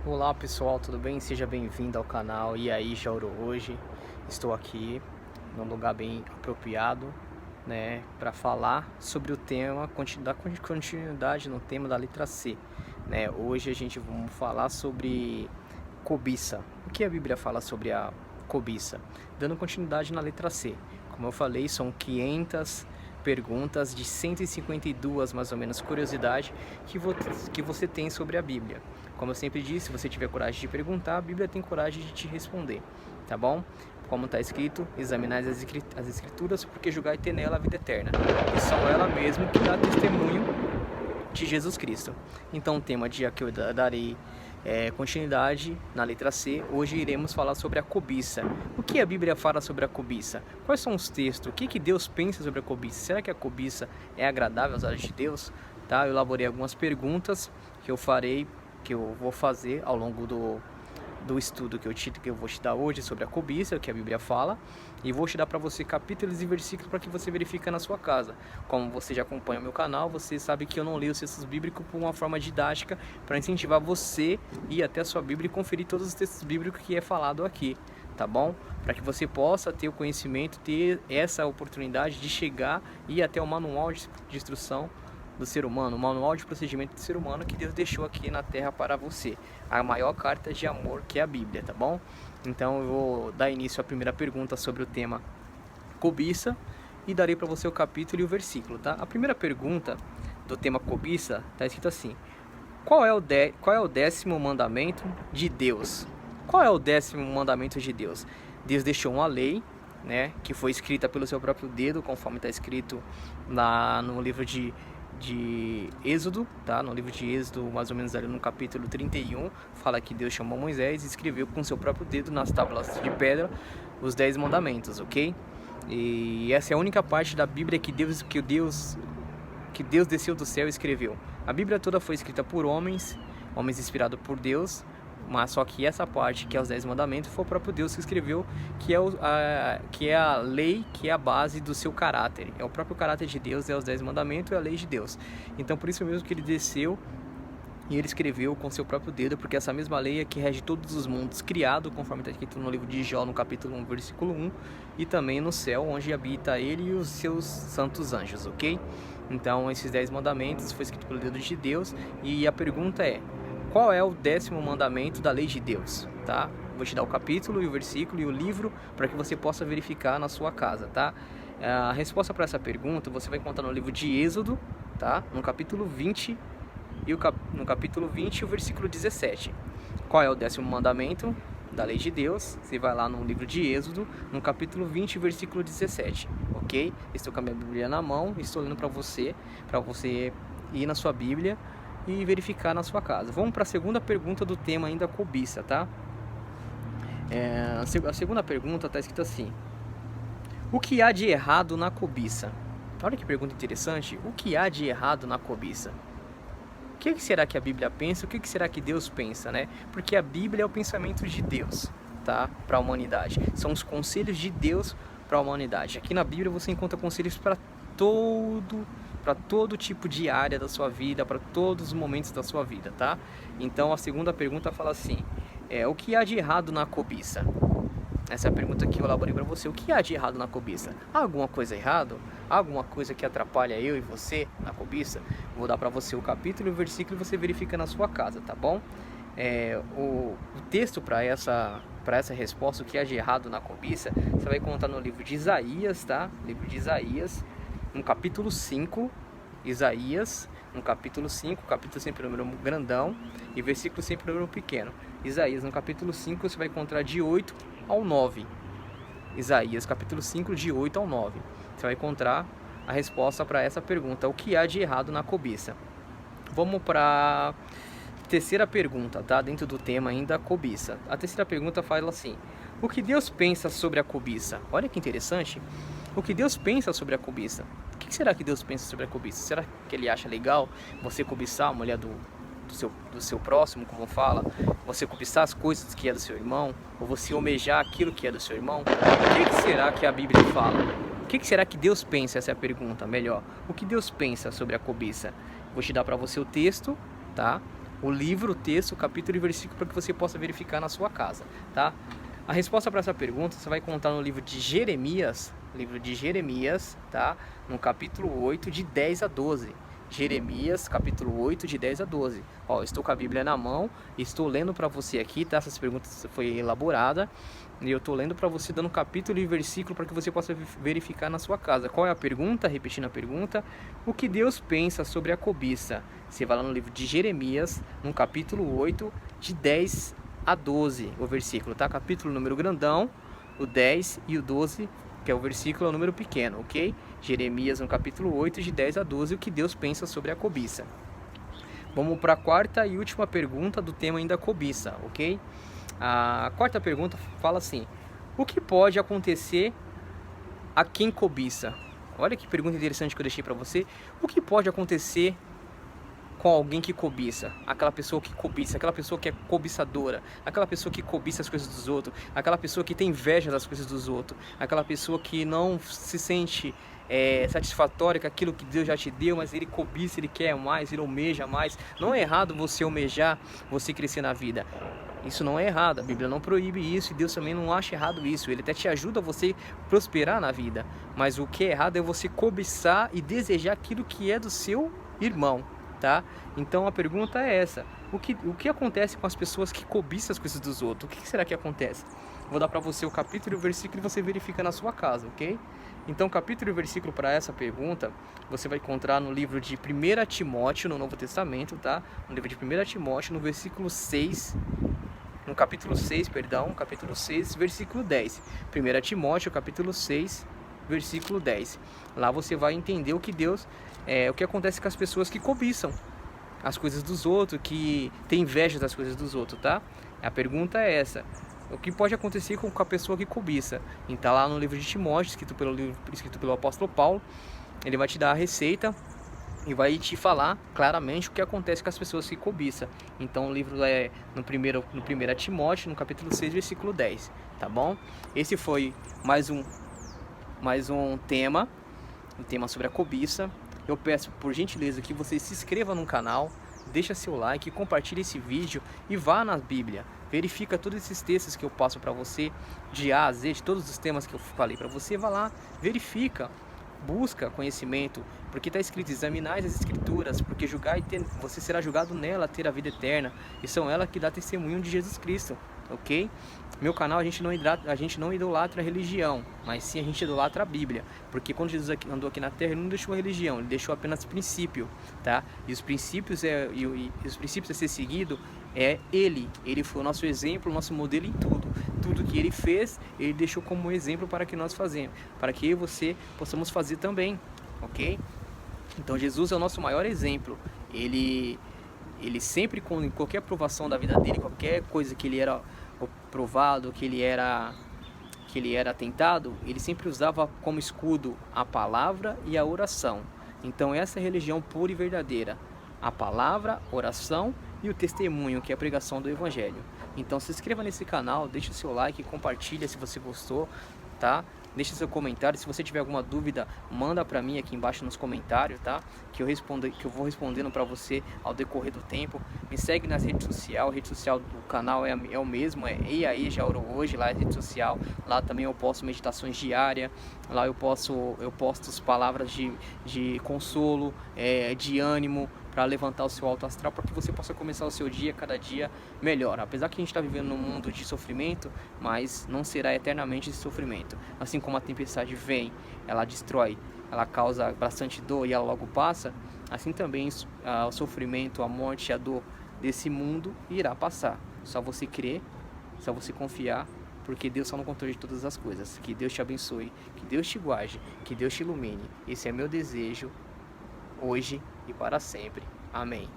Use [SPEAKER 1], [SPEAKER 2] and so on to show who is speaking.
[SPEAKER 1] Olá pessoal, tudo bem? Seja bem-vindo ao canal. E aí, Jauro, hoje estou aqui num lugar bem apropriado, né, para falar sobre o tema, dar continuidade no tema da letra C, né? Hoje a gente vamos falar sobre cobiça. O que a Bíblia fala sobre a cobiça? Dando continuidade na letra C. Como eu falei, são 500 perguntas de 152 mais ou menos curiosidade que você tem sobre a Bíblia. Como eu sempre disse, se você tiver coragem de perguntar, a Bíblia tem coragem de te responder, tá bom? Como está escrito, examinai as escrituras, porque julgai ter nela a vida eterna, e só ela mesma que dá testemunho de Jesus Cristo. Então o tema de que eu darei continuidade na letra C. Hoje iremos falar sobre a cobiça. O que a Bíblia fala sobre a cobiça? Quais são os textos? O que Deus pensa sobre a cobiça? Será que a cobiça é agradável aos olhos de Deus? Tá? Eu elaborei algumas perguntas que eu vou fazer ao longo do estudo que eu vou te dar hoje sobre a cobiça, o que a Bíblia fala, e vou te dar para você capítulos e versículos para que você verifique na sua casa. Como você já acompanha o meu canal, você sabe que eu não leio os textos bíblicos por uma forma didática para incentivar você a ir até a sua Bíblia e conferir todos os textos bíblicos que é falado aqui, tá bom? Para que você possa ter o conhecimento, ter essa oportunidade de chegar e ir até o manual de instrução do ser humano, o manual de procedimento do ser humano que Deus deixou aqui na terra para você, a maior carta de amor que é a Bíblia, tá bom? Então eu vou dar início à primeira pergunta sobre o tema cobiça e darei para você o capítulo e o versículo, tá? A primeira pergunta do tema cobiça está escrito assim: qual é o 10º mandamento de Deus? Qual é o 10º mandamento de Deus? Deus deixou uma lei, né, que foi escrita pelo seu próprio dedo, conforme está escrito lá no livro de Êxodo, tá? No livro de Êxodo, mais ou menos ali no capítulo 31, fala que Deus chamou Moisés e escreveu com seu próprio dedo nas tábuas de pedra os 10 mandamentos, ok? E essa é a única parte da Bíblia que Deus desceu do céu e escreveu. A Bíblia toda foi escrita por homens inspirados por Deus, mas só que essa parte, que é os 10 mandamentos, foi o próprio Deus que escreveu, que é a lei, que é a base do seu caráter. É o próprio caráter de Deus, é os 10 mandamentos e a lei de Deus. Então por isso mesmo que ele desceu e ele escreveu com seu próprio dedo, porque essa mesma lei é que rege todos os mundos criados, conforme está escrito no livro de Jó, no capítulo 1, versículo 1, e também no céu, onde habita ele e os seus santos anjos, ok? Então esses 10 mandamentos foi escrito pelo dedo de Deus, e a pergunta é: qual é o 10º mandamento da lei de Deus, tá? Vou te dar o capítulo e o versículo e o livro para que você possa verificar na sua casa, tá? A resposta para essa pergunta você vai encontrar no livro de Êxodo, tá? No capítulo 20 no capítulo 20 e o versículo 17. Qual é o 10º mandamento da lei de Deus? Você vai lá no livro de Êxodo, no capítulo 20 e versículo 17, ok? Estou com a minha Bíblia na mão, estou lendo para você ir na sua Bíblia e verificar na sua casa. Vamos para a segunda pergunta do tema ainda, cobiça, tá? A segunda pergunta está escrita assim: o que há de errado na cobiça? Olha que pergunta interessante. O que há de errado na cobiça? O que será que a Bíblia pensa? O que será que Deus pensa, né? Porque a Bíblia é o pensamento de Deus, tá? Para a humanidade. São os conselhos de Deus para a humanidade. Aqui na Bíblia você encontra conselhos para todo tipo de área da sua vida, para todos os momentos da sua vida, tá? Então a segunda pergunta fala assim: o que há de errado na cobiça? Essa é a pergunta que eu elaborei para você. O que há de errado na cobiça? Há alguma coisa errada? Há alguma coisa que atrapalha eu e você na cobiça? Vou dar para você o capítulo e o versículo e você verifica na sua casa, tá bom? O texto para essa resposta, o que há de errado na cobiça, você vai encontrar no livro de Isaías, tá? Livro de Isaías, no capítulo 5, Isaías, no capítulo 5, capítulo sempre número grandão e versículo sempre número pequeno. Isaías, no capítulo 5, você vai encontrar de 8 ao 9. Isaías, capítulo 5, de 8 ao 9. Você vai encontrar a resposta para essa pergunta: o que há de errado na cobiça? Vamos para a terceira pergunta, tá? Dentro do tema ainda, cobiça. A terceira pergunta fala assim: o que Deus pensa sobre a cobiça? Olha que interessante. O que Deus pensa sobre a cobiça? O que será que Deus pensa sobre a cobiça? Será que Ele acha legal você cobiçar a mulher do seu próximo, como fala? Você cobiçar as coisas que é do seu irmão? Ou você almejar aquilo que é do seu irmão? O que será que a Bíblia fala? O que será que Deus pensa? Essa é a pergunta, melhor. O que Deus pensa sobre a cobiça? Vou te dar para você o texto, tá? o livro, o texto, o capítulo e versículo para que você possa verificar na sua casa, tá? A resposta para essa pergunta você vai encontrar no livro de Jeremias, tá? No capítulo 8, de 10 a 12. Jeremias, capítulo 8, de 10 a 12. Ó, estou com a Bíblia na mão, estou lendo para você aqui, tá? Essas perguntas foi elaborada e eu estou lendo para você, dando capítulo e versículo para que você possa verificar na sua casa. Qual é a pergunta? Repetindo a pergunta: o que Deus pensa sobre a cobiça? Você vai lá no livro de Jeremias, no capítulo 8, de 10 a 12, o versículo, tá? Capítulo número grandão, o 10 e o 12, que é o versículo, é o número pequeno, ok? Jeremias, no capítulo 8, de 10 a 12, o que Deus pensa sobre a cobiça. Vamos para a quarta e última pergunta do tema ainda cobiça, ok? A quarta pergunta fala assim: o que pode acontecer a quem cobiça? Olha que pergunta interessante que eu deixei para você. O que pode acontecer com alguém que cobiça? Aquela pessoa que cobiça, aquela pessoa que é cobiçadora, aquela pessoa que cobiça as coisas dos outros, aquela pessoa que tem inveja das coisas dos outros, aquela pessoa que não se sente satisfatória com aquilo que Deus já te deu, mas ele cobiça, ele quer mais, ele almeja mais. Não é errado você almejar, você crescer na vida. Isso não é errado, a Bíblia não proíbe isso e Deus também não acha errado isso. Ele até te ajuda a você prosperar na vida. Mas o que é errado é você cobiçar e desejar aquilo que é do seu irmão, tá? Então a pergunta é essa: o que acontece com as pessoas que cobiçam as coisas dos outros? O que será que acontece? Vou dar para você o capítulo e o versículo e você verifica na sua casa, ok? Então, o capítulo e o versículo para essa pergunta você vai encontrar no livro de 1 Timóteo, no Novo Testamento, tá? No livro de 1 Timóteo, no versículo 6, no capítulo 6, perdão, capítulo 6, versículo 10. 1 Timóteo, capítulo 6, versículo 10. Lá você vai entender o que Deus, o que acontece com as pessoas que cobiçam as coisas dos outros, que tem inveja das coisas dos outros, tá? A pergunta é essa: o que pode acontecer com a pessoa que cobiça? E tá lá no livro de Timóteo, escrito pelo apóstolo Paulo. Ele vai te dar a receita e vai te falar claramente o que acontece com as pessoas que cobiçam. Então o livro é no 1 Timóteo, no capítulo 6, versículo 10, tá bom? Esse foi mais um tema, sobre a cobiça. Eu peço por gentileza que você se inscreva no canal, deixa seu like, compartilhe esse vídeo e vá na Bíblia. Verifica todos esses textos que eu passo para você, de A a Z, de todos os temas que eu falei para você. Vá lá, verifica, busca conhecimento, porque está escrito: examinai as escrituras, porque você será julgado nela, ter a vida eterna, e são elas que dá testemunho de Jesus Cristo, ok? Meu canal, a gente não idolatra a religião, mas sim a gente idolatra a Bíblia, porque quando Jesus andou aqui na Terra, ele não deixou a religião, ele deixou apenas princípio, tá? E os princípios os princípios a ser seguido é ele foi o nosso exemplo, o nosso modelo em tudo que ele fez, ele deixou como exemplo para que nós fazemos, para que eu e você possamos fazer também, ok? Então Jesus é o nosso maior exemplo. Ele sempre, em qualquer provação da vida dele, qualquer coisa que ele era provado, que ele era tentado, ele sempre usava como escudo a palavra e a oração. Então essa é a religião pura e verdadeira: a palavra, oração e o testemunho, que é a pregação do Evangelho. Então se inscreva nesse canal, deixe o seu like, compartilha se você gostou, tá? Deixe seu comentário. Se você tiver alguma dúvida, manda para mim aqui embaixo nos comentários, tá? Que eu vou respondendo para você ao decorrer do tempo. Me segue nas redes sociais. A rede social do canal é o mesmo, E aí Jauro Hoje, lá é a rede social. Lá também eu posto meditações diárias. Lá eu posto as palavras de consolo, de ânimo, para levantar o seu alto astral, para que você possa começar o seu dia cada dia melhor. Apesar que a gente está vivendo num mundo de sofrimento, mas não será eternamente esse sofrimento. Assim como a tempestade vem, ela destrói, ela causa bastante dor e ela logo passa, assim também o sofrimento, a morte e a dor desse mundo irá passar. Só você crer, só você confiar, porque Deus está no controle de todas as coisas. Que Deus te abençoe, que Deus te guarde, que Deus te ilumine. Esse é meu desejo, hoje e para sempre. Amém.